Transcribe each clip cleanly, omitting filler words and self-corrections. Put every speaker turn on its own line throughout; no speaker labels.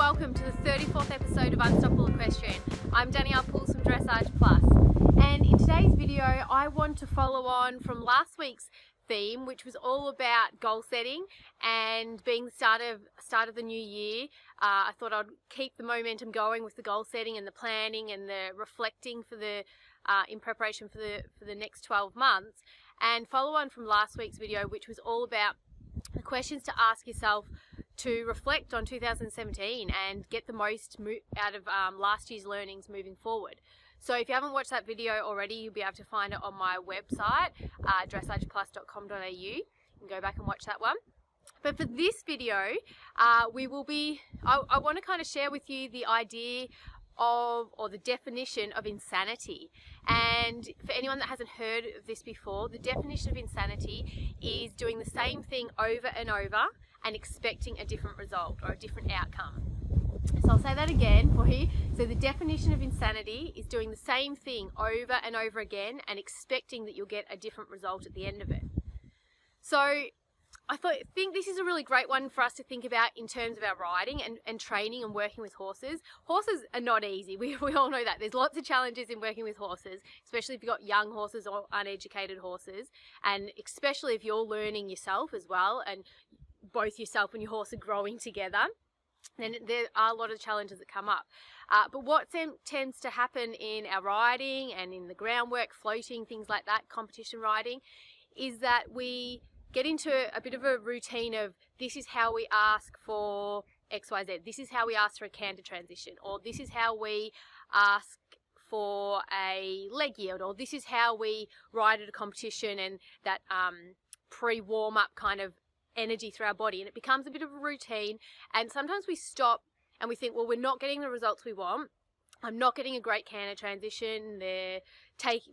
welcome to the 34th episode of Unstoppable Equestrian. I'm Danielle Pools from Dressage Plus, and in today's video I want to follow on from last week's theme, which was all about goal setting and being the start of the new year. I thought I'd keep the momentum going with the goal setting and the planning and the reflecting for the in preparation for the next 12 months, and follow on from last week's video, which was all about the questions to ask yourself to reflect on 2017 and get the most out of last year's learnings moving forward. So if you haven't watched that video already, you'll be able to find it on my website, dressageplus.com.au. You can go back and watch that one. But for this video, I want to kind of share with you the idea of, or the definition of, insanity. And for anyone that hasn't heard of this before, the definition of insanity is doing the same thing over and over and expecting a different result or a different outcome. So I'll say that again for you. So the definition of insanity is doing the same thing over and over again and expecting that you'll get a different result at the end of it. So I think this is a really great one for us to think about in terms of our riding and training and working with horses. Horses are not easy. We all know that. There's lots of challenges in working with horses, especially if you've got young horses or uneducated horses, and especially if you're learning yourself as well, and both yourself and your horse are growing together. Then there are a lot of challenges that come up. But what tends to happen in our riding and in the groundwork, floating, things like that, competition riding, is that we get into a bit of a routine of, this is how we ask for XYZ, this is how we ask for a canter transition, or this is how we ask for a leg yield, or this is how we ride at a competition, and that pre-warm-up kind of energy through our body, and it becomes a bit of a routine. And sometimes we stop and we think, well, we're not getting the results we want. I'm not getting a great canter transition. They're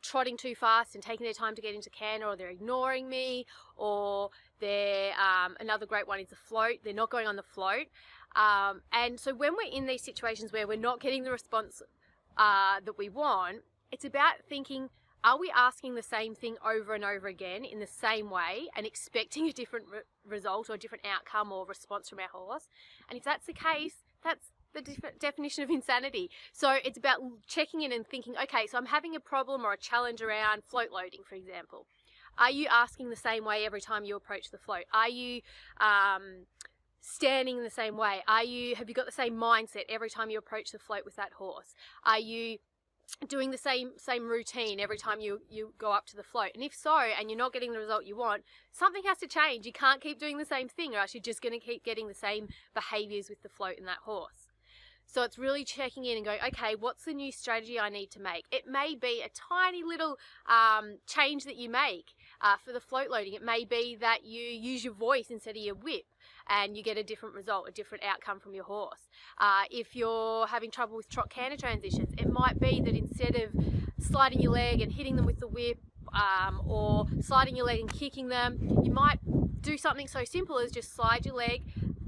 trotting too fast and taking their time to get into canter, or they're ignoring me, or they're another great one is the float. They're not going on the float. And so when we're in these situations where we're not getting the response that we want, it's about thinking, are we asking the same thing over and over again in the same way and expecting a different result or a different outcome or response from our horse? And if that's the case, that's the definition of insanity. So it's about checking in and thinking, okay, so I'm having a problem or a challenge around float loading, for example. Are you asking the same way every time you approach the float? Are you standing in the same way? Have you got the same mindset every time you approach the float with that horse? Are you doing the same routine every time you go up to the float? And if so, and you're not getting the result you want, something has to change. You can't keep doing the same thing, or else you're just going to keep getting the same behaviors with the float and that horse. So it's really checking in and going, okay, what's the new strategy I need to make? It may be a tiny little change that you make for the float loading. It may be that you use your voice instead of your whip, and you get a different result, a different outcome from your horse. If you're having trouble with trot canter transitions, it might be that instead of sliding your leg and hitting them with the whip, or sliding your leg and kicking them, you might do something so simple as just slide your leg,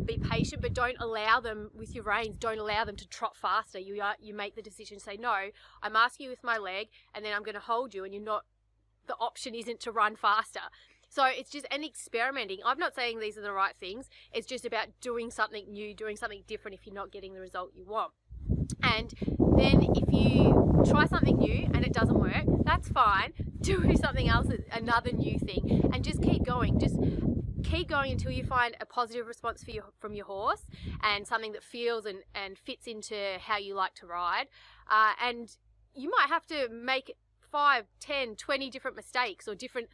be patient, but don't allow them with your reins, don't allow them to trot faster. You make the decision, say, no, I'm asking you with my leg, and then I'm going to hold you, and the option isn't to run faster. So it's just an experimenting. I'm not saying these are the right things. It's just about doing something new, doing something different if you're not getting the result you want. And then if you try something new and it doesn't work, that's fine. Do something else, another new thing, and just keep going. Just keep going until you find a positive response from your horse, and something that feels and fits into how you like to ride. And you might have to make 5, 10, 20 different mistakes or different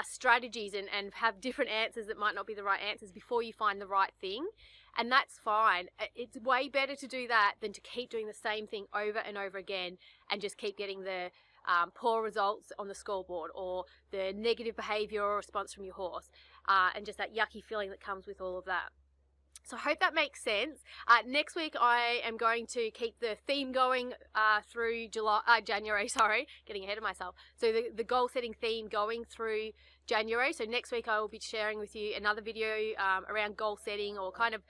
strategies and have different answers that might not be the right answers before you find the right thing, and that's fine. It's way better to do that than to keep doing the same thing over and over again and just keep getting the poor results on the scoreboard, or the negative behavior or response from your horse, and just that yucky feeling that comes with all of that. So I hope that makes sense. Next week I am going to keep the theme going through January, getting ahead of myself. So the goal setting theme going through January. So next week I will be sharing with you another video around goal setting, or kind of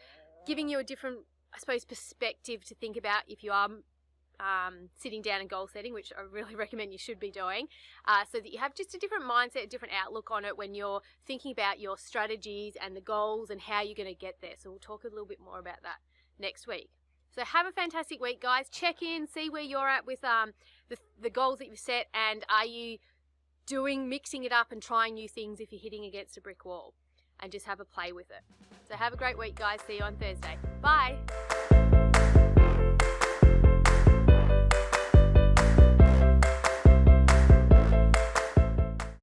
giving you a different, I suppose, perspective to think about if you are sitting down and goal setting, which I really recommend you should be doing, so that you have just a different mindset, a different outlook on it when you're thinking about your strategies and the goals and how you're going to get there. So we'll talk a little bit more about that next week. So have a fantastic week, guys. Check in, see where you're at with the goals that you've set, and are you mixing it up and trying new things if you're hitting against a brick wall, and just have a play with it. So have a great week, guys. See you on Thursday. Bye.